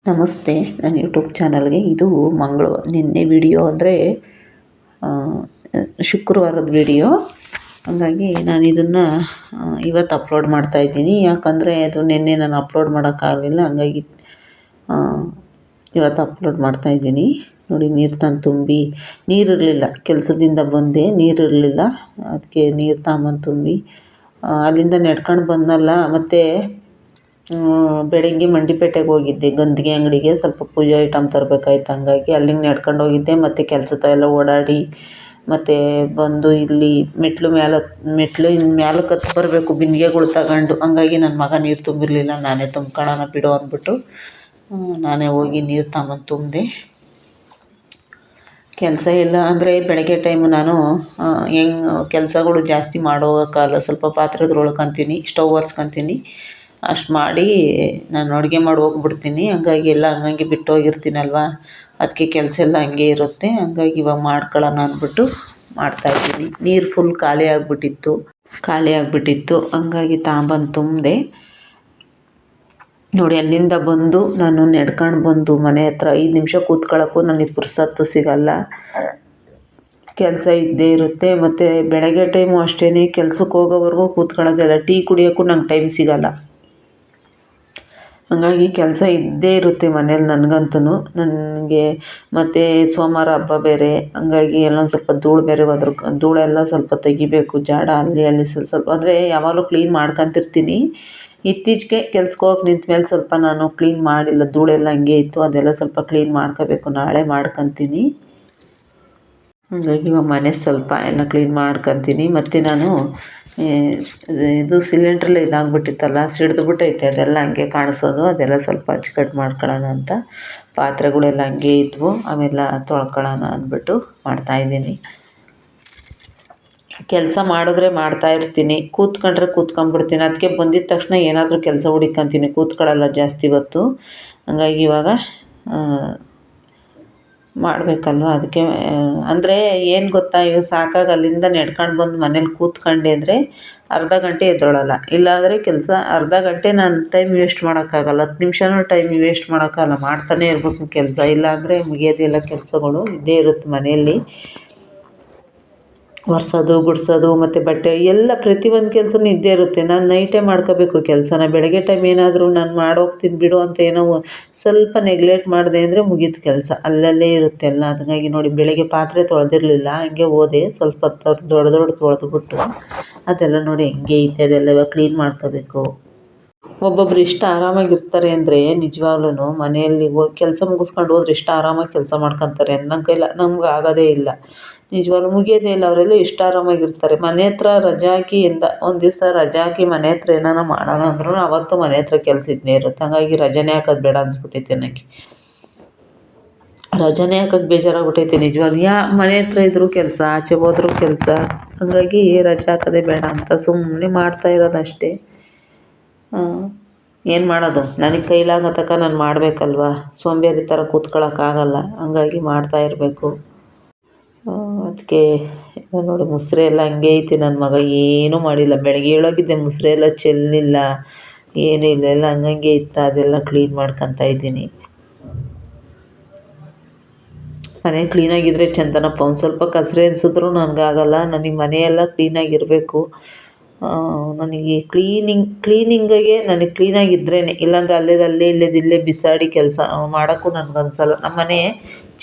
ನಮಸ್ತೆ. ನನ್ನ ಯೂಟ್ಯೂಬ್ ಚಾನಲ್ಗೆ ಇದು ನಿನ್ನೆ ವಿಡಿಯೋ ಅಂದರೆ ಶುಕ್ರವಾರದ ವಿಡಿಯೋ. ಹಾಗಾಗಿ ನಾನು ಇದನ್ನು ಇವತ್ತು ಅಪ್ಲೋಡ್ ಮಾಡ್ತಾಯಿದ್ದೀನಿ. ಯಾಕಂದರೆ ಅದು ನಿನ್ನೆ ನಾನು ಅಪ್ಲೋಡ್ ಮಾಡೋಕ್ಕಾಗಲಿಲ್ಲ. ಹಂಗಾಗಿ ಇವತ್ತು ಅಪ್ಲೋಡ್ ಮಾಡ್ತಾಯಿದ್ದೀನಿ. ನೋಡಿ, ನೀರು ತಂದು ತುಂಬಿ, ನೀರಿರಲಿಲ್ಲ, ಕೆಲಸದಿಂದ ಬಂದೆ, ನೀರಿರಲಿಲ್ಲ. ಅದಕ್ಕೆ ನೀರು ತಗೊಂಬಂದು ತುಂಬಿ ಅಲ್ಲಿಂದ ನಡ್ಕೊಂಡು ಬಂದನಲ್ಲ. ಮತ್ತು ಬೆಳಗ್ಗೆ ಮಂಡಿಪೇಟೆಗೆ ಹೋಗಿದ್ದೆ, ಗಂಧಿಗೆ ಅಂಗಡಿಗೆ ಸ್ವಲ್ಪ ಪೂಜೆ ಐಟಮ್ ತರಬೇಕಾಯ್ತು. ಹಂಗಾಗಿ ಅಲ್ಲಿಗೆ ನಡ್ಕೊಂಡು ಹೋಗಿದ್ದೆ. ಮತ್ತು ಕೆಲಸದೆಲ್ಲ ಓಡಾಡಿ ಮತ್ತು ಬಂದು ಇಲ್ಲಿ ಮೆಟ್ಲು ಮ್ಯಾಲಕ್ಕೆ ಹತ್ತಿ ಬರಬೇಕು ಬಿಂದಿಗೆಗಳು ತಗೊಂಡು. ಹಂಗಾಗಿ ನನ್ನ ಮಗ ನೀರು ತುಂಬಿರಲಿಲ್ಲ. ನಾನೇ ತುಂಬ್ಕೊಳ್ಳೋಣ ಬಿಡು ಅಂದ್ಬಿಟ್ಟು ನಾನೇ ಹೋಗಿ ನೀರು ತಗೊಂಬಂದು ತುಂಬಿದೆ. ಕೆಲಸ ಇಲ್ಲ ಅಂದರೆ ಬೆಳಗ್ಗೆ ಟೈಮು ನಾನು ಕೆಲಸಗಳು ಜಾಸ್ತಿ ಮಾಡೋಕ್ಕಾಗಲ್ಲ. ಸ್ವಲ್ಪ ಪಾತ್ರೆ ತೊಳ್ಕೊತೀನಿ, ಸ್ಟವ್ ಒರೆಸ್ಕೊತೀನಿ. ಅಷ್ಟು ಮಾಡಿ ನಾನು ಅಡುಗೆ ಮಾಡಿ ಹೋಗ್ಬಿಡ್ತೀನಿ. ಹಂಗಾಗಿ ಎಲ್ಲ ಹಂಗಂಗೆ ಬಿಟ್ಟು ಹೋಗಿರ್ತೀನಲ್ವ, ಅದಕ್ಕೆ ಕೆಲಸ ಎಲ್ಲ ಹಂಗೆ ಇರುತ್ತೆ. ಹಂಗಾಗಿ ಇವಾಗ ಮಾಡ್ಕೊಳ್ಳೋಣ ಅಂದ್ಬಿಟ್ಟು ಮಾಡ್ತಾಯಿದ್ದೀನಿ. ನೀರು ಫುಲ್ ಖಾಲಿ ಆಗಿಬಿಟ್ಟಿತ್ತು. ಹಂಗಾಗಿ ತಗೊಂಬಂದು ತುಂಬಿದೆ. ನೋಡಿ, ಅಲ್ಲಿಂದ ಬಂದು ನಾನು ನಡ್ಕೊಂಡು ಬಂದು ಮನೆ ಹತ್ರ 5 ನಿಮಿಷ ಕೂತ್ಕೊಳ್ಳೋಕ್ಕೂ ನನಗೆ ಪುರ್ಸೊತ್ತು ಸಿಗೋಲ್ಲ. ಕೆಲಸ ಇದ್ದೇ ಇರುತ್ತೆ. ಮತ್ತು ಬೆಳಗ್ಗೆ ಟೈಮು ಅಷ್ಟೇ, ಕೆಲ್ಸಕ್ಕೆ ಹೋಗೋವರೆಗೂ ಕೂತ್ಕೊಳ್ಳೋದಿಲ್ಲ. ಟೀ ಕುಡಿಯೋಕ್ಕೂ ನಂಗೆ ಟೈಮ್ ಸಿಗೋಲ್ಲ. ಹಂಗಾಗಿ ಕೆಲಸ ಇದ್ದೇ ಇರುತ್ತೆ ಮನೇಲಿ ನನಗಂತೂ. ನನಗೆ ಮತ್ತು ಸೋಮವಾರ ಹಬ್ಬ ಬೇರೆ. ಹಂಗಾಗಿ ಎಲ್ಲೊಂದು ಸ್ವಲ್ಪ ಧೂಳು ಬೇರೆ ಧೂಳೆಲ್ಲ ಸ್ವಲ್ಪ ತೆಗಿಬೇಕು. ಜಾಡ ಅಲ್ಲಿ ಸ್ವಲ್ಪ ಅಂದರೆ ಯಾವಾಗಲೂ ಕ್ಲೀನ್ ಮಾಡ್ಕೊತಿರ್ತೀನಿ. ಇತ್ತೀಚೆಗೆ ಕೆಲ್ಸಕ್ಕೆ ಹೋಗಕ್ಕೆ ನಿಂತ ಮೇಲೆ ಸ್ವಲ್ಪ ನಾನು ಕ್ಲೀನ್ ಮಾಡಿಲ್ಲ. ಧೂಳೆಲ್ಲ ಹಂಗೆ ಇತ್ತು, ಅದೆಲ್ಲ ಸ್ವಲ್ಪ ಕ್ಲೀನ್ ಮಾಡ್ಕೋಬೇಕು. ನಾಳೆ ಮಾಡ್ಕೊತೀನಿ. ಹಂಗಾಗಿ ಇವಾಗ ಮನೆ ಸ್ವಲ್ಪ ಎಲ್ಲ ಕ್ಲೀನ್ ಮಾಡ್ಕೊತೀನಿ. ಮತ್ತು ನಾನು ಇದು ಸಿಲಿಂಡ್ರೆಲ್ಲ ಇದಾಗ್ಬಿಟ್ಟಿತ್ತಲ್ಲ, ಸಿಡಿದ್ಬಿಟ್ಟೈತೆ. ಅದೆಲ್ಲ ಹಂಗೆ ಕಾಣಿಸೋದು. ಅದೆಲ್ಲ ಸ್ವಲ್ಪ ಅಚ್ಚುಕಟ್ಟು ಮಾಡ್ಕೊಳ್ಳೋಣ ಅಂತ ಪಾತ್ರೆಗಳೆಲ್ಲ ಹಂಗೆ ಇದ್ವು, ಅವೆಲ್ಲ ತೊಳ್ಕೊಳ್ಳೋಣ ಅಂದ್ಬಿಟ್ಟು ಮಾಡ್ತಾಯಿದ್ದೀನಿ. ಕೆಲಸ ಮಾಡಿದ್ರೆ ಮಾಡ್ತಾಯಿರ್ತೀನಿ, ಕೂತ್ಕೊಂಡ್ರೆ ಕೂತ್ಕೊಂಡ್ಬಿಡ್ತೀನಿ. ಅದಕ್ಕೆ ಬಂದಿದ್ದ ತಕ್ಷಣ ಏನಾದರೂ ಕೆಲಸ ಹುಡುಕ್ಕೊತೀನಿ, ಕೂತ್ಕೊಳ್ಳಲ್ಲ ಜಾಸ್ತಿ ಹೊತ್ತು. ಹಂಗಾಗಿ ಇವಾಗ ಮಾಡಬೇಕಲ್ವ, ಅದಕ್ಕೆ ಅಂದರೆ ಏನು ಗೊತ್ತಾ, ಈಗ ಸಾಕಾಗಿ ಅಲ್ಲಿಂದ ನಡ್ಕೊಂಡು ಬಂದು ಮನೇಲಿ ಕೂತ್ಕೊಂಡೆ ಅಂದರೆ ಅರ್ಧ ಗಂಟೆ ಎದ್ದೇಳಲ್ಲ. ಇಲ್ಲಾಂದರೆ ಕೆಲಸ ಅರ್ಧ ಗಂಟೆ ನಾನು ಟೈಮ್ ವೇಸ್ಟ್ ಮಾಡೋಕ್ಕಾಗಲ್ಲ. 10 ನಿಮಿಷನೂ ಟೈಮ್ ವೇಸ್ಟ್ ಮಾಡೋಕ್ಕಾಗಲ್ಲ. ಮಾಡ್ತಾನೇ ಇರಬೇಕು ಕೆಲಸ. ಇಲ್ಲಾಂದರೆ ಮುಗಿಯೋದಿಲ್ಲ. ಕೆಲಸಗಳು ಇದ್ದೇ ಇರುತ್ತೆ ಮನೆಯಲ್ಲಿ. ಒರೆಸೋದು, ಗುಡಿಸೋದು ಮತ್ತು ಬಟ್ಟೆ ಎಲ್ಲ ಪ್ರತಿಯೊಂದು ಕೆಲಸನೂ ಇದ್ದೇ ಇರುತ್ತೆ. ನಾನು ನೈಟೇ ಮಾಡ್ಕೋಬೇಕು ಕೆಲಸನ. ಬೆಳಗ್ಗೆ ಟೈಮ್ ಏನಾದರೂ ನಾನು ಮಾಡೋಗ್ತೀನಿ ಬಿಡು ಅಂತ ಏನೋ ಸ್ವಲ್ಪ ನೆಗ್ಲೆಕ್ಟ್ ಮಾಡಿದೆ ಅಂದರೆ ಮುಗೀತು ಕೆಲಸ, ಅಲ್ಲಲ್ಲೇ ಇರುತ್ತೆ ಎಲ್ಲ. ಹಾಗಾಗಿ ನೋಡಿ, ಬೆಳಗ್ಗೆ ಪಾತ್ರೆ ತೊಳೆದಿರಲಿಲ್ಲ, ಹಂಗೆ ಹೋದೆ. ಸ್ವಲ್ಪ ಹೊತ್ತು ದೊಡ್ಡ ತೊಳೆದ್ಬಿಟ್ಟು ಅದೆಲ್ಲ ನೋಡಿ ಹೆಂಗೆ ಐತೆ, ಅದೆಲ್ಲ ಇವಾಗ ಕ್ಲೀನ್ ಮಾಡ್ಕೋಬೇಕು. ಒಬ್ಬೊಬ್ರು ಇಷ್ಟು ಆರಾಮಾಗಿರ್ತಾರೆ ಅಂದರೆ ನಿಜವಾಗ್ಲೂ ಮನೆಯಲ್ಲಿ ಕೆಲಸ ಮುಗಿಸ್ಕೊಂಡು ಹೋದ್ರೆ ಎಷ್ಟು ಆರಾಮಾಗಿ ಕೆಲಸ ಮಾಡ್ಕೊತಾರೆ. ನಮ್ಗೆ ಆಗೋದೇ ಇಲ್ಲ. ನಿಜವಾಗ್ಲೂ ಮುಗಿಯೋದೇ ಇಲ್ಲ. ಅವರೆಲ್ಲ ಎಷ್ಟು ಆರಾಮಾಗಿರ್ತಾರೆ. ಮನೆ ಹತ್ರ ರಜೆ ಹಾಕಿ ಒಂದು ದಿವಸ ರಜೆ ಹಾಕಿ ಮನೆ ಹತ್ರ ಏನಾರ ಮಾಡೋಣ ಅಂದ್ರೂ ಅವತ್ತು ಮನೆ ಹತ್ರ ಕೆಲಸ ಇದ್ದೇ ಇರುತ್ತೆ. ಹಾಗಾಗಿ ರಜೆನೇ ಹಾಕೋದು ಬೇಡ ಅನಿಸ್ಬಿಟ್ಟೈತೆ ನನಗೆ. ರಜೆನೇ ಹಾಕೋಕ್ಕೆ ಬೇಜಾರಾಗ್ಬಿಟ್ಟೈತೆ ನಿಜವಾಗ್ಲೂ. ಮನೆ ಹತ್ರ ಇದ್ದರೂ ಕೆಲಸ, ಆಚೆ ಹೋದ್ರೂ ಕೆಲಸ. ಹಾಗಾಗಿ ರಜೆ ಹಾಕೋದೇ ಬೇಡ ಅಂತ ಸುಮ್ಮನೆ ಮಾಡ್ತಾ ಇರೋದು ಅಷ್ಟೇ. ಏನು ಮಾಡೋದು, ನನಗೆ ಕೈಲಾಗೋ ತನಕ ನಾನು ಮಾಡಬೇಕಲ್ವ. ಸೋಂಬೇರಿ ಥರ ಕೂತ್ಕೊಳ್ಳೋಕ್ಕಾಗಲ್ಲ. ಹಂಗಾಗಿ ಮಾಡ್ತಾಯಿರಬೇಕು. ಅದಕ್ಕೆ ನೋಡಿ, ಮುಸ್ರೆ ಎಲ್ಲ ಹಂಗೆ ಐತೆ. ನನ್ನ ಮಗ ಏನೂ ಮಾಡಿಲ್ಲ. ಬೆಳಗ್ಗೆ ಹೇಳೋಗಿದ್ದೆ, ಮುಸ್ರೆ ಎಲ್ಲ ಚೆಲ್ಲಿಲ್ಲ, ಏನೂ ಇಲ್ಲ, ಎಲ್ಲ ಹಂಗಂಗೆ ಇತ್ತು. ಅದೆಲ್ಲ ಕ್ಲೀನ್ ಮಾಡ್ಕೊತಾ ಇದ್ದೀನಿ. ಮನೆ ಕ್ಲೀನಾಗಿದ್ದರೆ ಚಂದನಪ್ಪ. ಒಂದು ಸ್ವಲ್ಪ ಕಸರೆ ಅನಿಸಿದ್ರು ನನಗಾಗಲ್ಲ. ನನಗೆ ಮನೆಯೆಲ್ಲ ಕ್ಲೀನಾಗಿರಬೇಕು. ನನಗೆ ಕ್ಲೀನಿಂಗಿಗೆ ನನಗೆ ಕ್ಲೀನಾಗಿದ್ರೇ, ಇಲ್ಲಾಂದರೆ ಇಲ್ಲೇ ಬಿಸಾಡಿ ಕೆಲಸ ಮಾಡೋಕ್ಕೂ ನನಗನ್ಸಲ್ಲ. ನಮ್ಮ ಮನೆ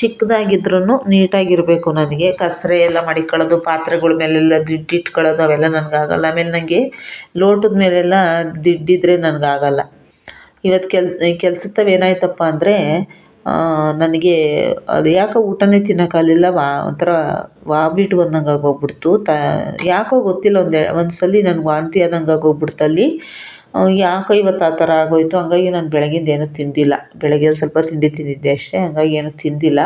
ಚಿಕ್ಕದಾಗಿದ್ರೂ ನೀಟಾಗಿರಬೇಕು. ನನಗೆ ಕಸರೆ ಎಲ್ಲ ಮಡಿಕೊಳ್ಳೋದು, ಪಾತ್ರೆಗಳ ಮೇಲೆಲ್ಲ ಜಿಡ್ಡಿಟ್ಕೊಳ್ಳೋದು ಅವೆಲ್ಲ ನನಗಾಗಲ್ಲ. ಆಮೇಲೆ ನನಗೆ ಲೋಟದ ಮೇಲೆಲ್ಲ ಜಿಡ್ಡಿದ್ರೆ ನನಗಾಗಲ್ಲ. ಇವತ್ತು ಕೆಲ್ಸದ ಏನಾಯ್ತಪ್ಪ ಅಂದರೆ ನನಗೆ ಅದು ಯಾಕೋ ಊಟನೇ ತಿನ್ನೋಕ್ಕಾಗಲಿಲ್ಲ. ಒಂಥರ ವಾಮಿಟ್ ಬಂದಂಗೆ ಆಗೋಗ್ಬಿಡ್ತು. ಯಾಕೋ ಗೊತ್ತಿಲ್ಲ, ಒಂದು ಸಲ ನನಗೆ ವಾಂತಿ ಆದಂಗೆ ಆಗೋಗ್ಬಿಡ್ತು ಅಲ್ಲಿ. ಯಾಕೋ ಇವತ್ತು ಆ ಥರ ಆಗೋಯಿತು. ಹಂಗಾಗಿ ನಾನು ಬೆಳಗಿಂದ ಏನೂ ತಿಂದಿಲ್ಲ. ಬೆಳಗ್ಗೆ ಸ್ವಲ್ಪ ತಿಂಡಿ ತಿಂದಿದ್ದೆ ಅಷ್ಟೇ. ಹಂಗಾಗಿ ಏನೂ ತಿಂದಿಲ್ಲ,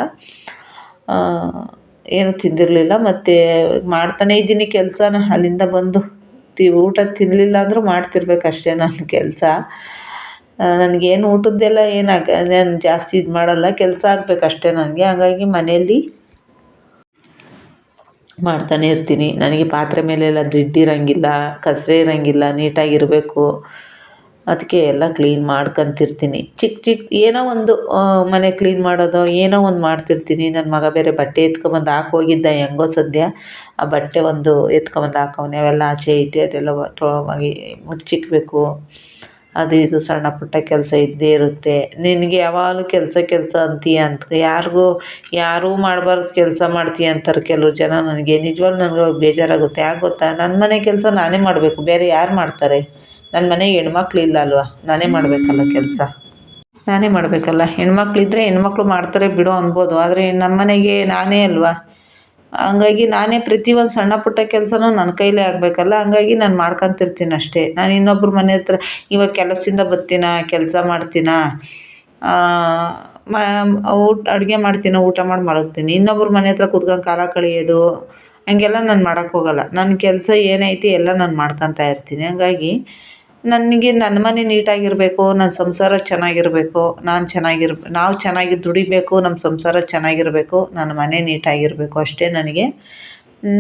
ಏನೂ ತಿಂದಿರಲಿಲ್ಲ. ಮತ್ತು ಮಾಡ್ತಾನೇ ಇದ್ದೀನಿ ಕೆಲಸನ. ಅಲ್ಲಿಂದ ಬಂದು ಊಟ ತಿನ್ನಲಿಲ್ಲ ಅಂದರೂ ಮಾಡ್ತಿರ್ಬೇಕು ಅಷ್ಟೇ ನನ್ನ ಕೆಲಸ. ನನಗೇನು ಊಟದ್ದೆಲ್ಲ ನಾನು ಜಾಸ್ತಿ ಇದು ಮಾಡಲ್ಲ. ಕೆಲಸ ಆಗಬೇಕಷ್ಟೇ ನನಗೆ. ಹಾಗಾಗಿ ಮನೆಯಲ್ಲಿ ಮಾಡ್ತಾನೇ ಇರ್ತೀನಿ. ನನಗೆ ಪಾತ್ರೆ ಮೇಲೆಲ್ಲ ಜಿಡ್ಡಿರೋಂಗಿಲ್ಲ, ಕಸರೆ ಇರೋಂಗಿಲ್ಲ, ನೀಟಾಗಿರಬೇಕು. ಅದಕ್ಕೆ ಎಲ್ಲ ಕ್ಲೀನ್ ಮಾಡ್ಕೊಂತಿರ್ತೀನಿ. ಚಿಕ್ಕ ಚಿಕ್ಕ ಏನೋ ಒಂದು ಮನೆ ಕ್ಲೀನ್ ಮಾಡೋದು ಏನೋ ಒಂದು ಮಾಡ್ತಿರ್ತೀನಿ. ನನ್ನ ಮಗ ಬೇರೆ ಬಟ್ಟೆ ಎತ್ಕೊಂಬಂದು ಹಾಕೋಗಿದ್ದ ಹೆಂಗೋ ಸದ್ಯ ಆ ಬಟ್ಟೆ ಒಂದು ಎತ್ಕೊಂಬಂದು ಹಾಕವ್ನೆ. ಅವೆಲ್ಲ ಆಚೆ ಈಚೆ ಅದೆಲ್ಲ ಮುಚ್ಚಿಕ್ಬೇಕು. ಅದು ಇದು ಸಣ್ಣ ಪುಟ್ಟ ಕೆಲಸ ಇದ್ದೇ ಇರುತ್ತೆ. ನಿನಗೆ ಯಾವಾಗಲೂ ಕೆಲಸ ಅಂತೀಯ ಅಂತ ಯಾರೂ ಮಾಡಬಾರ್ದು ಕೆಲಸ ಮಾಡ್ತೀಯ ಅಂತಾರೆ ಕೆಲವು ಜನ. ನನಗೆ ನಿಜವಾಗ್ಲೂ ನನಗೆ ಬೇಜಾರಾಗುತ್ತೆ. ಯಾಕೆ ಗೊತ್ತಾ, ನನ್ನ ಮನೆ ಕೆಲಸ ನಾನೇ ಮಾಡಬೇಕು, ಬೇರೆ ಯಾರು ಮಾಡ್ತಾರೆ? ನನ್ನ ಮನೆಗೆ ಹೆಣ್ಮಕ್ಳಿಲ್ಲ ಅಲ್ವಾ, ನಾನೇ ಮಾಡಬೇಕಲ್ಲ ಕೆಲಸ, ನಾನೇ ಮಾಡಬೇಕಲ್ಲ. ಹೆಣ್ಮಕ್ಳಿದ್ರೆ ಹೆಣ್ಮಕ್ಳು ಮಾಡ್ತಾರೆ ಬಿಡು ಅನ್ಬೋದು, ಆದರೆ ನಮ್ಮ ಮನೆಗೆ ನಾನೇ ಅಲ್ವಾ. ಹಂಗಾಗಿ ನಾನೇ ಪ್ರತಿಯೊಂದು ಸಣ್ಣ ಪುಟ್ಟ ಕೆಲಸನೂ ನನ್ನ ಕೈಲೇ ಆಗಬೇಕಲ್ಲ. ಹಂಗಾಗಿ ನಾನು ಮಾಡ್ಕೊತಿರ್ತೀನಿ ಅಷ್ಟೇ. ನಾನು ಇನ್ನೊಬ್ರ ಮನೆ ಹತ್ರ ಇವಾಗ ಕೆಲಸದಿಂದ ಬರ್ತೀನ, ಕೆಲಸ ಮಾಡ್ತೀನ, ಅಡುಗೆ ಮಾಡ್ತೀನೋ, ಊಟ ಮಾಡಿ ಮಲಗ್ತೀನಿ. ಇನ್ನೊಬ್ರ ಮನೆ ಹತ್ರ ಕೂತ್ಕೊಂಡು ಕಾಲ ಕಳೆಯೋದು ಹಂಗೆಲ್ಲ ನಾನು ಮಾಡೋಕ್ಕೆ ಹೋಗಲ್ಲ. ನನ್ನ ಕೆಲಸ ಏನೈತಿ ಎಲ್ಲ ನಾನು ಮಾಡ್ಕೊತಾ ಇರ್ತೀನಿ. ಹಂಗಾಗಿ ನನಗೆ ನನ್ನ ಮನೆ ನೀಟಾಗಿರಬೇಕು, ನನ್ನ ಸಂಸಾರ ಚೆನ್ನಾಗಿರಬೇಕು, ನಾವು ಚೆನ್ನಾಗಿ ದುಡಿಬೇಕು, ನಮ್ಮ ಸಂಸಾರ ಚೆನ್ನಾಗಿರಬೇಕು, ನನ್ನ ಮನೆ ನೀಟಾಗಿರಬೇಕು ಅಷ್ಟೇ ನನಗೆ.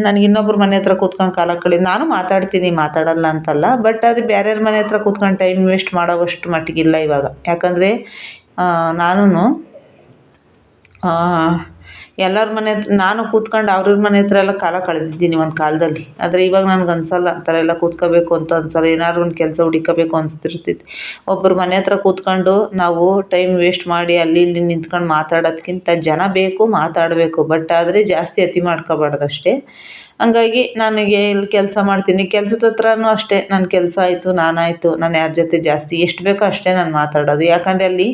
ನನಗೆ ಇನ್ನೊಬ್ರ ಮನೆ ಹತ್ರ ಕೂತ್ಕೊಂಡು ಕಾಲ ನಾನು ಮಾತಾಡ್ತೀನಿ, ಮಾತಾಡಲ್ಲ ಅಂತಲ್ಲ. ಬಟ್ ಅದು ಬೇರೆಯವ್ರ ಮನೆ ಹತ್ರ ಕೂತ್ಕೊಂಡು ಟೈಮ್ ವೇಸ್ಟ್ ಮಾಡೋವಷ್ಟು ಮಟ್ಟಿಗಿಲ್ಲ ಇವಾಗ. ಯಾಕಂದರೆ ನಾನು ಎಲ್ಲರ ಮನೆ ಹತ್ರ ನಾನು ಕೂತ್ಕೊಂಡು ಅವ್ರವ್ರ ಮನೆ ಹತ್ರ ಎಲ್ಲ ಕಾಲ ಕಳೆದಿದ್ದೀನಿ ಒಂದು ಕಾಲದಲ್ಲಿ. ಆದರೆ ಇವಾಗ ನನಗೆ ಅನಿಸಲ್ಲ ಆ ಥರ ಎಲ್ಲ ಕೂತ್ಕೋಬೇಕು ಅಂತ ಅನ್ಸಲ್ಲ. ಏನಾದ್ರು ಒಂದು ಕೆಲಸ ಹುಡುಕಬೇಕು ಅನಿಸ್ತಿರ್ತೈತಿ. ಒಬ್ಬರ ಮನೆ ಹತ್ರ ಕೂತ್ಕೊಂಡು ನಾವು ಟೈಮ್ ವೇಸ್ಟ್ ಮಾಡಿ ಅಲ್ಲಿ ಇಲ್ಲಿ ನಿಂತ್ಕೊಂಡು ಮಾತಾಡೋದ್ಕಿಂತ ಜನ ಬೇಕು, ಮಾತಾಡಬೇಕು. ಬಟ್ ಆದರೆ ಜಾಸ್ತಿ ಅತಿ ಮಾಡ್ಕೋಬಾರ್ದು ಅಷ್ಟೇ. ಹಂಗಾಗಿ ನನಗೆ ಇಲ್ಲಿ ಕೆಲಸ ಮಾಡ್ತೀನಿ, ಕೆಲಸದ ಹತ್ರನೂ ಅಷ್ಟೇ. ನನ್ನ ಕೆಲಸ ಆಯಿತು, ನಾನಾಯಿತು, ನಾನು ಯಾರ ಜೊತೆ ಜಾಸ್ತಿ ಎಷ್ಟು ಬೇಕೋ ಅಷ್ಟೇ ನಾನು ಮಾತಾಡೋದು. ಯಾಕಂದರೆ ಅಲ್ಲಿ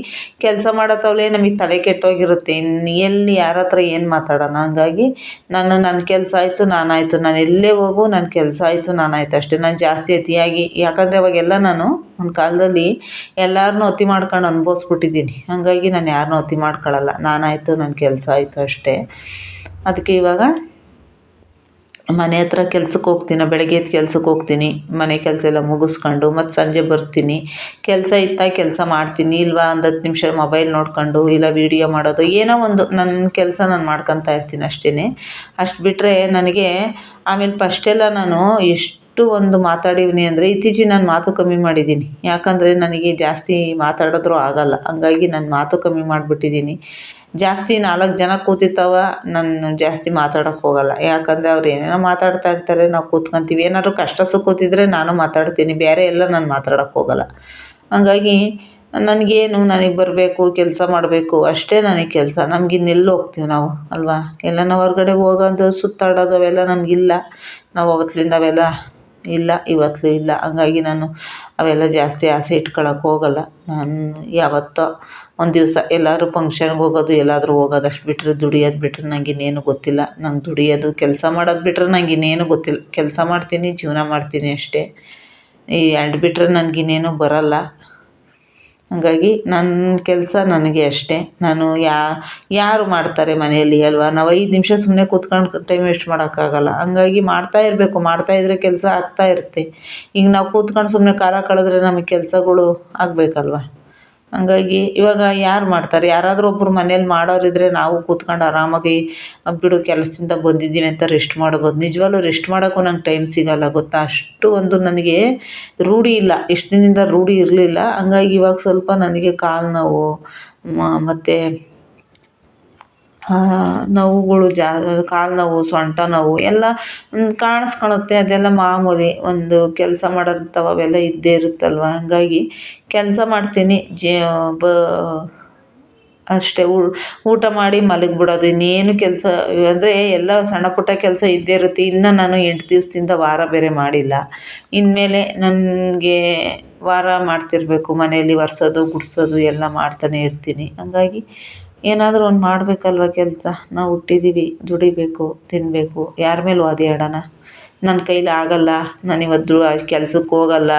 ಕೆಲಸ ಮಾಡೋತವಲೆ ನಮಗೆ ತಲೆ ಕೆಟ್ಟೋಗಿರುತ್ತೆ, ಇನ್ನು ಎಲ್ಲಿ ಯಾರ ಹತ್ರ ಏನು ಮಾತಾಡೋಣ. ಹಂಗಾಗಿ ನನ್ನ ಕೆಲಸ ಆಯಿತು, ನಾನಾಯಿತು, ನಾನು ಎಲ್ಲೇ ಹೋಗು ನನ್ನ ಕೆಲಸ ಆಯಿತು, ನಾನಾಯಿತು ಅಷ್ಟೇ. ನಾನು ಜಾಸ್ತಿ ಅತಿಯಾಗಿ, ಯಾಕಂದರೆ ಅವಾಗೆಲ್ಲ ನಾನು ಒಂದು ಕಾಲದಲ್ಲಿ ಎಲ್ಲರನ್ನೂ ಅತಿ ಮಾಡ್ಕೊಂಡು ಅನುಭವಿಸ್ಬಿಟ್ಟಿದ್ದೀನಿ. ಹಂಗಾಗಿ ನಾನು ಯಾರನ್ನೂ ಅತಿ ಮಾಡ್ಕೊಳ್ಳಲ್ಲ. ನಾನಾಯಿತು, ನನ್ನ ಕೆಲಸ ಆಯಿತು ಅಷ್ಟೇ. ಅದಕ್ಕೆ ಇವಾಗ ಮನೆ ಹತ್ರ ಕೆಲ್ಸಕ್ಕೆ ಹೋಗ್ತೀನಿ, ಬೆಳಗ್ಗೆ ಎದ್ದು ಕೆಲ್ಸಕ್ಕೆ ಹೋಗ್ತೀನಿ, ಮನೆ ಕೆಲಸ ಎಲ್ಲ ಮುಗಿಸ್ಕೊಂಡು ಮತ್ತು ಸಂಜೆ ಬರ್ತೀನಿ. ಕೆಲಸ ಇತ್ತಾ ಕೆಲಸ ಮಾಡ್ತೀನಿ, ಇಲ್ವಾ ಒಂದು 10 ನಿಮಿಷ ಮೊಬೈಲ್ ನೋಡ್ಕೊಂಡು ಇಲ್ಲ ವೀಡಿಯೋ ಮಾಡೋದು, ಏನೋ ಒಂದು ನನ್ನ ಕೆಲಸ ನಾನು ಮಾಡ್ಕೊತಾ ಇರ್ತೀನಿ ಅಷ್ಟೇ. ಅಷ್ಟು ಬಿಟ್ಟರೆ ನನಗೆ ಆಮೇಲೆ ಫಸ್ಟೆಲ್ಲ ನಾನು ಎಷ್ಟು ಒಂದು ಮಾತಾಡೀನಿ ಅಂದರೆ ಇತ್ತೀಚೆಗೆ ನಾನು ಮಾತು ಕಮ್ಮಿ ಮಾಡಿದ್ದೀನಿ. ಯಾಕಂದರೆ ನನಗೆ ಜಾಸ್ತಿ ಮಾತಾಡಿದ್ರೂ ಆಗಲ್ಲ. ಹಂಗಾಗಿ ನಾನು ಮಾತು ಕಮ್ಮಿ ಮಾಡಿಬಿಟ್ಟಿದ್ದೀನಿ. ಜಾಸ್ತಿ 4 ಜನ ಕೂತಿರ್ತಾವ, ನಾನು ಜಾಸ್ತಿ ಮಾತಾಡೋಕ್ಕೆ ಹೋಗಲ್ಲ. ಯಾಕಂದರೆ ಅವ್ರು ಏನೇನೋ ಮಾತಾಡ್ತಾ ಇರ್ತಾರೆ, ನಾವು ಕೂತ್ಕೊಂತೀವಿ. ಏನಾದ್ರು ಕಷ್ಟ ಸುಖ ಕೂತಿದ್ರೆ ನಾನು ಮಾತಾಡ್ತೀನಿ, ಬೇರೆ ಎಲ್ಲ ನಾನು ಮಾತಾಡೋಕ್ಕೆ ಹೋಗಲ್ಲ. ಹಂಗಾಗಿ ನನಗೆ ಬರಬೇಕು, ಕೆಲಸ ಮಾಡಬೇಕು ಅಷ್ಟೇ ನನಗೆ ಕೆಲಸ. ನಮ್ಗೆ ಇನ್ನೆಲ್ಲಿ ಹೋಗ್ತೀವಿ ನಾವು ಅಲ್ವಾ? ಎಲ್ಲಾನ ಹೊರ್ಗಡೆ ಹೋಗೋದು, ಸುತ್ತಾಡೋದು ಅವೆಲ್ಲ ನಮಗಿಲ್ಲ. ನಾವು ಅವತ್ತಿಂದ ಅವೆಲ್ಲ ಇಲ್ಲ, ಇವತ್ತೂ ಇಲ್ಲ. ಹಂಗಾಗಿ ನಾನು ಅವೆಲ್ಲ ಜಾಸ್ತಿ ಆಸೆ ಇಟ್ಕೊಳಕ್ಕೆ ಹೋಗಲ್ಲ. ನಾನು ಯಾವತ್ತೋ ಒಂದು ದಿವಸ ಎಲ್ಲಾದ್ರೂ ಫಂಕ್ಷನ್ಗೆ ಹೋಗೋದು, ಎಲ್ಲಾದರೂ ಹೋಗೋದು ಅಷ್ಟು ಬಿಟ್ಟರೆ, ದುಡಿಯೋದು ಬಿಟ್ಟರೆ ನಂಗೆ ಇನ್ನೇನು ಗೊತ್ತಿಲ್ಲ. ನಂಗೆ ದುಡಿಯೋದು ಕೆಲಸ ಮಾಡೋದು ಬಿಟ್ಟರೆ ನಂಗೆ ಇನ್ನೇನು ಗೊತ್ತಿಲ್ಲ. ಕೆಲಸ ಮಾಡ್ತೀನಿ, ಜೀವನ ಮಾಡ್ತೀನಿ ಅಷ್ಟೇ. ಈ 2 ಬಿಟ್ಟರೆ ನನಗಿನ್ನೇನು ಬರೋಲ್ಲ. ಹಂಗಾಗಿ ನನ್ನ ಕೆಲಸ ನನಗೆ ಅಷ್ಟೇ. ನಾನು ಯಾರು ಮಾಡ್ತಾರೆ ಮನೆಯಲ್ಲಿ ಅಲ್ವಾ? ನಾವು 5 ನಿಮಿಷ ಸುಮ್ಮನೆ ಕೂತ್ಕೊಂಡು ಟೈಮ್ ವೇಸ್ಟ್ ಮಾಡೋಕ್ಕಾಗಲ್ಲ. ಹಂಗಾಗಿ ಮಾಡ್ತಾಯಿದ್ರೆ ಕೆಲಸ ಆಗ್ತಾ ಇರುತ್ತೆ. ಈಗ ನಾವು ಕೂತ್ಕೊಂಡು ಸುಮ್ಮನೆ ಕಾಲ ಕಳೆದ್ರೆ ನಮಗೆ ಕೆಲಸಗಳು ಆಗಬೇಕಲ್ವ? ಹಂಗಾಗಿ ಇವಾಗ ಯಾರು ಮಾಡ್ತಾರೆ? ಯಾರಾದರೂ ಒಬ್ಬರು ಮನೇಲಿ ಮಾಡೋರಿದ್ದರೆ ನಾವು ಕೂತ್ಕೊಂಡು ಆರಾಮಾಗಿ ಬಿಡು ಕೆಲಸದಿಂದ ಬಂದಿದ್ದೀವಿ ಅಂತ ರೆಸ್ಟ್ ಮಾಡ್ಬೋದು. ನಿಜವಾಗ್ಲೂ ರೆಸ್ಟ್ ಮಾಡೋಕ್ಕೂ ನಂಗೆ ಟೈಮ್ ಸಿಗೋಲ್ಲ ಗೊತ್ತಾ? ಅಷ್ಟು ಒಂದು ನನಗೆ ರೂಢಿ ಇಲ್ಲ, ಇಷ್ಟು ದಿನದಿಂದ ರೂಢಿ ಇರಲಿಲ್ಲ. ಹಂಗಾಗಿ ಇವಾಗ ಸ್ವಲ್ಪ ನನಗೆ ಕಾಲು ನೋವು ಮತ್ತು ನೋವುಗಳು ಕಾಲು ನೋವು, ಸೊಂಟ ನೋವು ಎಲ್ಲ ಕಾಣಿಸ್ಕೊಳುತ್ತೆ. ಅದೆಲ್ಲ ಮಾಮೂಲಿ, ಒಂದು ಕೆಲಸ ಮಾಡೋದಿರ್ತಾವೆ ಅವೆಲ್ಲ ಇದ್ದೇ ಇರುತ್ತಲ್ವ. ಹಂಗಾಗಿ ಕೆಲಸ ಮಾಡ್ತೀನಿ, ಅಷ್ಟೇ. ಊಟ ಮಾಡಿ ಮಲಗಿಬಿಡೋದು, ಇನ್ನೇನು ಕೆಲಸ ಅಂದರೆ ಎಲ್ಲ ಸಣ್ಣ ಪುಟ್ಟ ಕೆಲಸ ಇದ್ದೇ ಇರುತ್ತೆ. ಇನ್ನು ನಾನು 8 ದಿವಸದಿಂದ ವಾರ ಬೇರೆ ಮಾಡಿಲ್ಲ. ಇನ್ಮೇಲೆ ನನಗೆ ವಾರ ಮಾಡ್ತಿರಬೇಕು, ಮನೆಯಲ್ಲಿ ಒರೆಸೋದು ಗುಡಿಸೋದು ಎಲ್ಲ ಮಾಡ್ತಾನೆ ಇರ್ತೀನಿ. ಹಂಗಾಗಿ ಏನಾದರೂ ಒಂದು ಮಾಡಬೇಕಲ್ವ ಕೆಲಸ. ನಾವು ಹುಟ್ಟಿದ್ದೀವಿ, ದುಡಿಬೇಕು, ತಿನ್ನಬೇಕು. ಯಾರ ಮೇಲೆ ವಾದಿಯಾಡೋಣ? ನನ್ನ ಕೈಲಿ ಆಗಲ್ಲ, ನಾನಿವತ್ತು ಕೆಲ್ಸಕ್ಕೆ ಹೋಗಲ್ಲ,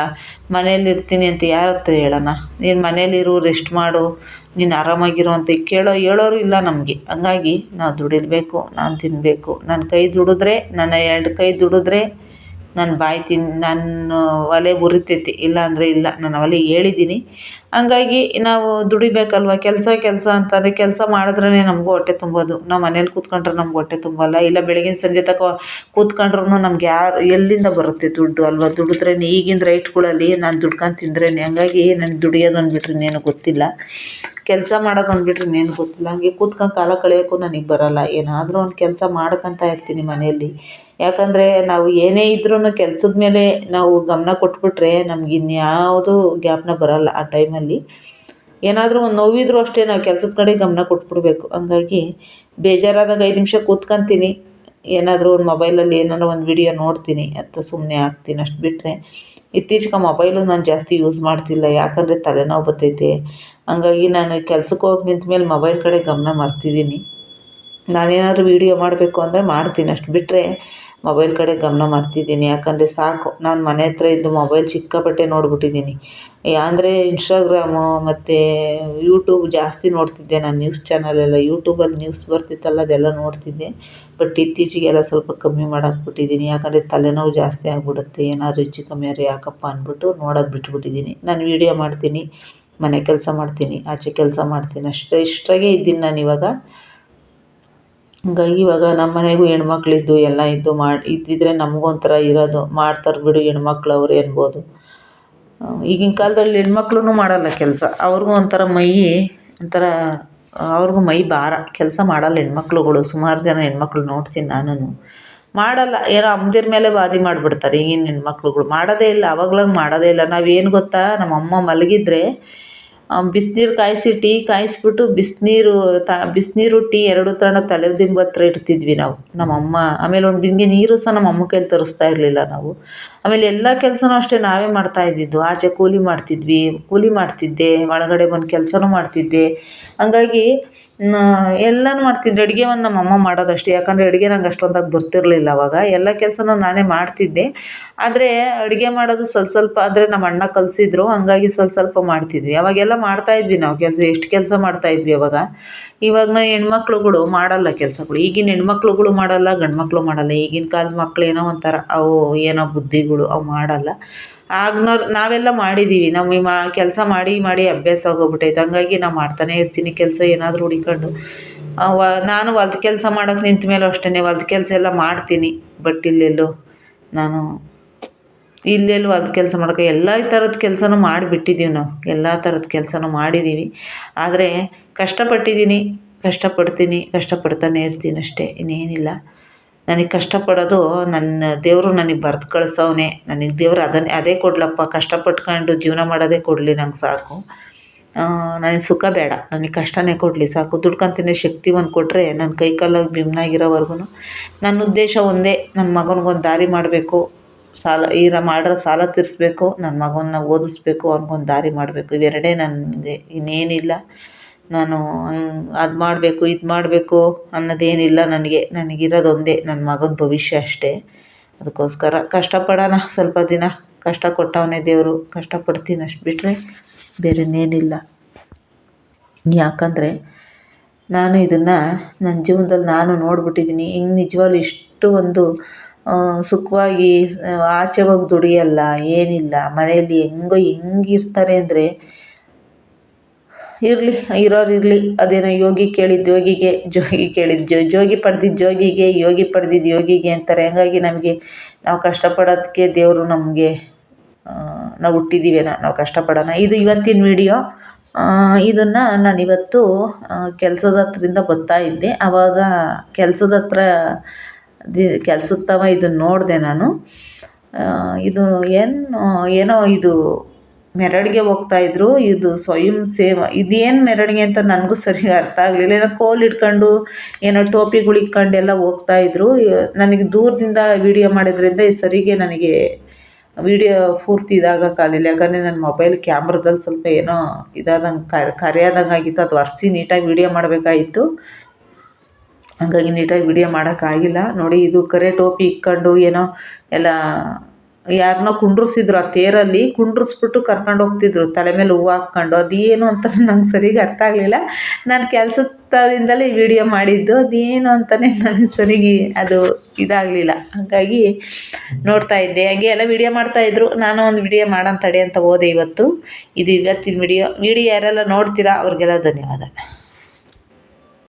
ಮನೇಲಿರ್ತೀನಿ ಅಂತ ಯಾರ ಹತ್ರ ಹೇಳೋಣ? ನೀನು ಮನೇಲಿರು, ರೆಸ್ಟ್ ಮಾಡು, ನೀನು ಆರಾಮಾಗಿರು ಅಂತ ಹೇಳೋರು ಇಲ್ಲ ನಮಗೆ. ಹಂಗಾಗಿ ನಾವು ದುಡಿಬೇಕು, ನಾನು ತಿನ್ನಬೇಕು. ನನ್ನ ಕೈ ದುಡಿದ್ರೆ, ನನ್ನ 2 ಕೈ ದುಡಿದ್ರೆ ನನ್ನ ಬಾಯಿ ನನ್ನ ಒಲೆ ಉರಿತೈತಿ, ಇಲ್ಲ ಅಂದರೆ ಇಲ್ಲ. ನಾನು ಅವಲೇ ಹೇಳಿದ್ದೀನಿ. ಹಂಗಾಗಿ ನಾವು ದುಡಿಬೇಕಲ್ವ. ಕೆಲಸ ಅಂತಂದರೆ ಕೆಲಸ ಮಾಡಿದ್ರೇ ನಮಗೂ ಹೊಟ್ಟೆ ತುಂಬೋದು. ನಾವು ಮನೇಲಿ ಕೂತ್ಕೊಂಡ್ರೆ ನಮ್ಗೆ ಹೊಟ್ಟೆ ತುಂಬಲ್ಲ. ಇಲ್ಲ ಬೆಳಗಿನ ಸಂಜೆ ತನಕ ಕೂತ್ಕೊಂಡ್ರೂ ನಮ್ಗೆ ಎಲ್ಲಿಂದ ಬರುತ್ತೆ ದುಡ್ಡು ಅಲ್ವ. ದುಡಿದ್ರೇ ಈಗಿನ ರೇಟ್ಗಳಲ್ಲಿ ನಾನು ದುಡ್ಕೊಂಡು ತಿಂದ್ರೇ. ಹಂಗಾಗಿ ನನಗೆ ದುಡಿಯೋದು ಅಂದ್ಬಿಟ್ರೆ ಇನ್ನೇನು ಗೊತ್ತಿಲ್ಲ, ಕೆಲಸ ಮಾಡೋದು ಅಂದ್ಬಿಟ್ರೆ ಇನ್ನೇನು ಗೊತ್ತಿಲ್ಲ. ಹಂಗೆ ಕೂತ್ಕೊಂಡು ಕಾಲ ಕಳೆಯೋಕ್ಕೂ ನನಗೆ ಬರೋಲ್ಲ. ಏನಾದರೂ ಒಂದು ಕೆಲಸ ಮಾಡ್ಕೊತಾ ಇರ್ತೀನಿ ಮನೆಯಲ್ಲಿ. ಯಾಕಂದರೆ ನಾವು ಏನೇ ಇದ್ರೂ ಕೆಲ್ಸದ ಮೇಲೆ ನಾವು ಗಮನ ಕೊಟ್ಬಿಟ್ರೆ ನಮ್ಗೆ ಇನ್ಯಾವುದೂ ಜ್ಞಾಪನ ಬರೋಲ್ಲ ಆ ಟೈಮಲ್ಲಿ. ಏನಾದರೂ ಒಂದು ನೋವಿದ್ರೂ ಅಷ್ಟೇ ನಾವು ಕೆಲಸದ ಕಡೆ ಗಮನ ಕೊಟ್ಬಿಡ್ಬೇಕು. ಹಂಗಾಗಿ ಬೇಜಾರಾದಾಗ 5 ನಿಮಿಷ ಕೂತ್ಕೊತೀನಿ, ಏನಾದರೂ ಒಂದು ಮೊಬೈಲಲ್ಲಿ ಏನಾದ್ರು ಒಂದು ವಿಡಿಯೋ ನೋಡ್ತೀನಿ ಅಂತ ಸುಮ್ಮನೆ ಆಗ್ತೀನಿ. ಅಷ್ಟು ಬಿಟ್ಟರೆ ಇತ್ತೀಚೆಗೆ ಮೊಬೈಲು ನಾನು ಜಾಸ್ತಿ ಯೂಸ್ ಮಾಡ್ತಿಲ್ಲ. ಯಾಕಂದರೆ ತಲೆನೋವು ಬರ್ತೈತೆ. ಹಂಗಾಗಿ ನಾನು ಕೆಲ್ಸಕ್ಕೆ ಹೋಗಿ ನಿಂತ ಮೇಲೆ ಮೊಬೈಲ್ ಕಡೆ ಗಮನ ಮರ್ತಿದ್ದೀನಿ. ನಾನೇನಾದರೂ ವೀಡಿಯೋ ಮಾಡಬೇಕು ಅಂದರೆ ಮಾಡ್ತೀನಿ, ಅಷ್ಟು ಬಿಟ್ಟರೆ ಮೊಬೈಲ್ ಕಡೆ ಗಮನ ಮರ್ತಿದ್ದೀನಿ. ಯಾಕಂದರೆ ಸಾಕು, ನಾನು ಮನೆ ಹತ್ರ ಇದ್ದು ಮೊಬೈಲ್ ಸಿಕ್ಕಾಪಟ್ಟೆ ನೋಡ್ಬಿಟ್ಟಿದ್ದೀನಿ. ಅಂದರೆ ಇನ್ಸ್ಟಾಗ್ರಾಮು ಮತ್ತು ಯೂಟ್ಯೂಬ್ ಜಾಸ್ತಿ ನೋಡ್ತಿದ್ದೆ ನಾನು. ನ್ಯೂಸ್ ಚಾನಲೆಲ್ಲ ಯೂಟ್ಯೂಬಲ್ಲಿ ನ್ಯೂಸ್ ಬರ್ತಿತ್ತಲ್ಲ ಅದೆಲ್ಲ ನೋಡ್ತಿದ್ದೆ. ಬಟ್ ಇತ್ತೀಚೆಗೆಲ್ಲ ಸ್ವಲ್ಪ ಕಮ್ಮಿ ಮಾಡಾಕ್ಬಿಟ್ಟಿದ್ದೀನಿ. ಯಾಕಂದರೆ ತಲೆನೋವು ಜಾಸ್ತಿ ಆಗಿಬಿಡುತ್ತೆ. ಏನಾದರೂ ಹೆಚ್ಚು ಕಮ್ಮಿ ಆದರೆ ಯಾಕಪ್ಪ ಅಂದ್ಬಿಟ್ಟು ನೋಡೋದು ಬಿಟ್ಬಿಟ್ಟಿದ್ದೀನಿ. ನಾನು ವೀಡಿಯೋ ಮಾಡ್ತೀನಿ, ಮನೆ ಕೆಲಸ ಮಾಡ್ತೀನಿ, ಆಚೆ ಕೆಲಸ ಮಾಡ್ತೀನಿ, ಇಷ್ಟಾಗೆ ಇದ್ದೀನಿ ನಾನಿವಾಗ. ಹಂಗಾಗಿ ಇವಾಗ ನಮ್ಮ ಮನೆಗೂ ಹೆಣ್ಮಕ್ಳಿದ್ದು ಎಲ್ಲ ಇದ್ದು ಇದ್ದಿದ್ರೆ ನಮಗೊಂಥರ ಇರೋದು. ಮಾಡ್ತಾರೆ ಬಿಡು ಹೆಣ್ಮಕ್ಳು ಅವ್ರು ಅನ್ಬೋದು. ಈಗಿನ ಕಾಲದಲ್ಲಿ ಹೆಣ್ಮಕ್ಳು ಮಾಡಲ್ಲ ಕೆಲಸ. ಅವ್ರಿಗೂ ಒಂಥರ ಒಂಥರ ಅವ್ರಿಗೂ ಮೈ ಭಾರ. ಕೆಲಸ ಮಾಡಲ್ಲ ಹೆಣ್ಮಕ್ಳುಗಳು. ಸುಮಾರು ಜನ ಹೆಣ್ಮಕ್ಳು ನೋಡ್ತೀನಿ ನಾನು. ಮಾಡಲ್ಲ, ಏನೋ ಅಮ್ಮದಿರ ಮೇಲೆ ವಾದಿ ಮಾಡಿಬಿಡ್ತಾರೆ ಈಗಿನ ಹೆಣ್ಮಕ್ಳುಗಳು. ಮಾಡೋದೇ ಇಲ್ಲ, ಆವಾಗ್ಲಾಗ ಮಾಡೋದೇ ಇಲ್ಲ. ನಾವೇನು ಗೊತ್ತಾ, ನಮ್ಮಮ್ಮ ಮಲಗಿದ್ರೆ ಬಿಸಿನೀರು ಕಾಯಿಸಿ ಟೀ ಕಾಯಿಸ್ಬಿಟ್ಟು ಬಿಸಿನೀರು ಟೀ ಎರಡು ಥರನ ತಲೆದಿಂಬು ಹತ್ರ ಇಡ್ತಿದ್ವಿ ನಾವು, ನಮ್ಮಮ್ಮ. ಆಮೇಲೆ ಒಂದು ಬಿಂದಿಗೆ ನೀರು ಸಹ ನಮ್ಮಮ್ಮ ಕೈಲಿ ತರಿಸ್ತಾ ಇರಲಿಲ್ಲ ನಾವು. ಆಮೇಲೆ ಎಲ್ಲ ಕೆಲಸನೂ ಅಷ್ಟೇ ನಾವೇ ಮಾಡ್ತಾ ಇದ್ದಿದ್ದು. ಆಚೆ ಕೂಲಿ ಮಾಡ್ತಿದ್ದೆ, ಒಳಗಡೆ ಬಂದು ಕೆಲಸನೂ ಮಾಡ್ತಿದ್ದೆ. ಹಂಗಾಗಿ ಎಲ್ಲನೂ ಮಾಡ್ತಿದ್ದೆ. ಅಡುಗೆ ಒಂದು ನಮ್ಮಮ್ಮ ಮಾಡೋದಷ್ಟೇ. ಯಾಕಂದರೆ ಅಡುಗೆ ನಂಗೆ ಅಷ್ಟೊಂದಾಗಿ ಬರ್ತಿರಲಿಲ್ಲ ಅವಾಗ. ಎಲ್ಲ ಕೆಲಸನೂ ನಾನೇ ಮಾಡ್ತಿದ್ದೆ. ಆದರೆ ಅಡುಗೆ ಮಾಡೋದು ಸ್ವಲ್ಪ ಅಂದರೆ ನಮ್ಮ ಅಣ್ಣ ಕಲಿಸಿದ್ರು. ಹಂಗಾಗಿ ಸ್ವಲ್ಪ ಮಾಡ್ತಿದ್ವಿ. ಅವಾಗೆಲ್ಲ ಮಾಡ್ತಾಯಿದ್ವಿ ನಾವು ಕೆಲಸ. ಎಷ್ಟು ಕೆಲಸ ಮಾಡ್ತಾಯಿದ್ವಿ ಅವಾಗ. ಇವಾಗಿನ ಹೆಣ್ಮಕ್ಳುಗಳು ಮಾಡಲ್ಲ ಕೆಲಸಗಳು. ಈಗಿನ ಹೆಣ್ಮಕ್ಳುಗಳು ಮಾಡಲ್ಲ, ಗಂಡು ಮಕ್ಕಳು ಮಾಡಲ್ಲ. ಈಗಿನ ಕಾಲದ ಮಕ್ಳು ಏನೋ ಒಂಥರ ಅವು ಏನೋ ಬುದ್ಧಿಗಳು, ಅವು ಮಾಡಲ್ಲ. ನಾವೆಲ್ಲ ಮಾಡಿದ್ದೀವಿ. ನಮಗೆ ಕೆಲಸ ಮಾಡಿ ಅಭ್ಯಾಸ ಆಗೋಗ್ಬಿಟ್ಟೈತೆ. ಹಂಗಾಗಿ ನಾವು ಮಾಡ್ತಾನೇ ಇರ್ತೀನಿ ಕೆಲಸ ಏನಾದರೂ ಹುಡಿಕೊಂಡು. ನಾನು ಹೊಲ್ದ ಕೆಲಸ ಮಾಡೋಕ್ಕೆ ನಿಂತ ಮೇಲೂ ಅಷ್ಟೇ, ಹೊಲ್ದ ಕೆಲಸ ಎಲ್ಲ ಮಾಡ್ತೀನಿ. ಬಟ್ ಇಲ್ಲೆಲ್ಲೋ ಹೊಲ್ದ ಕೆಲಸ ಮಾಡೋಕ್ಕೆ ಎಲ್ಲ ಥರದ ಕೆಲಸನೂ ಮಾಡಿಬಿಟ್ಟಿದ್ದೀವಿ ನಾವು. ಎಲ್ಲ ಥರದ ಕೆಲಸನೂ ಮಾಡಿದ್ದೀವಿ. ಆದರೆ ಕಷ್ಟಪಟ್ಟಿದ್ದೀನಿ, ಕಷ್ಟಪಡ್ತೀನಿ, ಕಷ್ಟಪಡ್ತಾನೇ ಇರ್ತೀನಿ ಅಷ್ಟೇ, ಇನ್ನೇನಿಲ್ಲ. ನನಗೆ ಕಷ್ಟಪಡೋದು ನನ್ನ ದೇವರು ನನಗೆ ಬರೆದು ಕಳಿಸವ್ನೆ. ನನಗೆ ದೇವರು ಅದೇ ಕೊಡಲಪ್ಪ. ಕಷ್ಟಪಟ್ಕೊಂಡು ಜೀವನ ಮಾಡೋದೇ ಕೊಡಲಿ ನಂಗೆ ಸಾಕು. ನನಗೆ ಸುಖ ಬೇಡ, ನನಗೆ ಕಷ್ಟನೇ ಕೊಡಲಿ ಸಾಕು. ದುಡ್ಕೊಂತಿನ್ನೋ ಶಕ್ತಿ ಒಂದು ಕೊಟ್ಟರೆ ನನ್ನ ಕೈ ಕಾಲಾಗಿ ಬಿಮ್ನಾಗಿರೋವರೆಗೂ ನನ್ನ ಉದ್ದೇಶ ಒಂದೇ, ನನ್ನ ಮಗನಿಗೊಂದು ದಾರಿ ಮಾಡಬೇಕು. ಮಾಡಿರೋ ಸಾಲ ತೀರಿಸ್ಬೇಕು, ನನ್ನ ಮಗನ್ನ ಓದಿಸ್ಬೇಕು, ಅವ್ನಿಗೊಂದು ದಾರಿ ಮಾಡಬೇಕು. ಇವೆರಡೇ ನನಗೆ, ಇನ್ನೇನಿಲ್ಲ. ನಾನು ಅದು ಮಾಡಬೇಕು ಇದು ಮಾಡಬೇಕು ಅನ್ನೋದೇನಿಲ್ಲ ನನಗಿರೋದೊಂದೇ ನನ್ನ ಮಗನ ಭವಿಷ್ಯ ಅಷ್ಟೇ. ಅದಕ್ಕೋಸ್ಕರ ಕಷ್ಟಪಡೋಣ. ಸ್ವಲ್ಪ ದಿನ ಕಷ್ಟ ಕೊಟ್ಟವನೇ ದೇವರು, ಕಷ್ಟಪಡ್ತೀನಿ. ಅಷ್ಟು ಬಿಟ್ಟರೆ ಬೇರೆ ಇನ್ನೇನಿಲ್ಲ. ಯಾಕಂದರೆ ನಾನು ಇದನ್ನು ನನ್ನ ಜೀವನದಲ್ಲಿ ನಾನು ನೋಡ್ಬಿಟ್ಟಿದ್ದೀನಿ. ಹಿಂಗೆ ನಿಜವಾಗ್ಲೂ ಇಷ್ಟು ಒಂದು ಸುಖವಾಗಿ ಆಚೆ ಹೋಗಿ ದುಡಿಯಲ್ಲ, ಏನಿಲ್ಲ. ಮನೆಯಲ್ಲಿ ಹೆಂಗಿರ್ತಾರೆ ಅಂದರೆ, ಇರೋರು ಇರಲಿ. ಅದೇನೋ ಯೋಗಿ ಕೇಳಿದ್ದು ಯೋಗಿಗೆ, ಜೋಗಿ ಕೇಳಿದ್ದು ಜೋಗಿ ಪಡೆದಿದ್ದು ಜೋಗಿಗೆ, ಯೋಗಿ ಪಡೆದಿದ್ದು ಯೋಗಿಗೆ ಅಂತಾರೆ. ಹಂಗಾಗಿ ನಮಗೆ ನಾವು ಕಷ್ಟಪಡೋದಕ್ಕೆ ದೇವರು ನಮಗೆ ನಾವು ಹುಟ್ಟಿದ್ದೀವೇನೋ, ನಾವು ಕಷ್ಟಪಡೋಣ. ಇದು ಇವತ್ತಿನ ವಿಡಿಯೋ. ಇದನ್ನು ನಾನಿವತ್ತು ಕೆಲಸದ ಹತ್ರದಿಂದ ಬರ್ತಾ ಇದ್ದೆ. ಆವಾಗ ಕೆಲಸದ ತವ ಇದನ್ನು ನೋಡಿದೆ ನಾನು. ಇದು ಏನೋ ಇದು ಮೆರವಣಿಗೆ ಹೋಗ್ತಾಯಿದ್ರು. ಇದು ಸ್ವಯಂ ಸೇವಾ, ಇದೇನು ಮೆರವಣಿಗೆ ಅಂತ ನನಗೂ ಸರಿಯಾಗಿ ಅರ್ಥ ಆಗಲಿಲ್ಲ. ಏನೋ ಕೋಲು ಹಿಡ್ಕೊಂಡು, ಏನೋ ಟೋಪಿಗಳು ಇಟ್ಕೊಂಡೆಲ್ಲ ಹೋಗ್ತಾಯಿದ್ರು. ನನಗೆ ದೂರದಿಂದ ವೀಡಿಯೋ ಮಾಡಿದ್ರಿಂದ ಸರಿಗೆ ನನಗೆ ವೀಡಿಯೋ ಪೂರ್ತಿ ಇದಾಗೋಕ್ಕಾಗಲಿಲ್ಲ. ಯಾಕಂದರೆ ನನ್ನ ಮೊಬೈಲ್ ಕ್ಯಾಮ್ರದಲ್ಲಿ ಸ್ವಲ್ಪ ಏನೋ ಇದಾದಂಗೆ ಕರೆಯಾದಂಗೆ ಆಗಿತ್ತು. ಅದು ಒರೆಸಿ ನೀಟಾಗಿ ವೀಡಿಯೋ ಮಾಡಬೇಕಾಗಿತ್ತು. ಹಂಗಾಗಿ ನೀಟಾಗಿ ವೀಡಿಯೋ ಮಾಡೋಕ್ಕಾಗಿಲ್ಲ. ನೋಡಿ, ಇದು ಕರೆ ಟೋಪಿ ಇಕ್ಕೊಂಡು ಏನೋ ಎಲ್ಲ ಯಾರನ್ನೋ ಕುಂಡ್ರಿಸಿದ್ರು ಆ ತೇರಲ್ಲಿ ಕುಂಡ್ರಿಸ್ಬಿಟ್ಟು ಕರ್ಕೊಂಡು ಹೋಗ್ತಿದ್ರು ತಲೆ ಮೇಲೆ ಹೂವು ಹಾಕ್ಕೊಂಡು ಅದೇನು ಅಂತ ನಂಗೆ ಸರಿಗೆ ಅರ್ಥ ಆಗಲಿಲ್ಲ. ನಾನು ಕೆಲಸದಿಂದಲೇ ಈ ವಿಡಿಯೋ ಮಾಡಿದ್ದು, ಅದೇನು ಅಂತಲೇ ನನಗೆ ಸರಿಗೆ ಅದು ಇದಾಗಲಿಲ್ಲ. ಹಾಗಾಗಿ ನೋಡ್ತಾ ಇದ್ದೆ, ಹಂಗೆ ಎಲ್ಲ ವಿಡಿಯೋ ಮಾಡ್ತಾಯಿದ್ರು. ನಾನು ಒಂದು ವಿಡಿಯೋ ಮಾಡೋಣ ತಡಿ ಅಂತ ಹೋದೆ ಇವತ್ತು. ಇದು ಇವತ್ತಿನ ವಿಡಿಯೋ ಯಾರೆಲ್ಲ ನೋಡ್ತೀರಾ ಅವ್ರಿಗೆಲ್ಲ ಧನ್ಯವಾದ.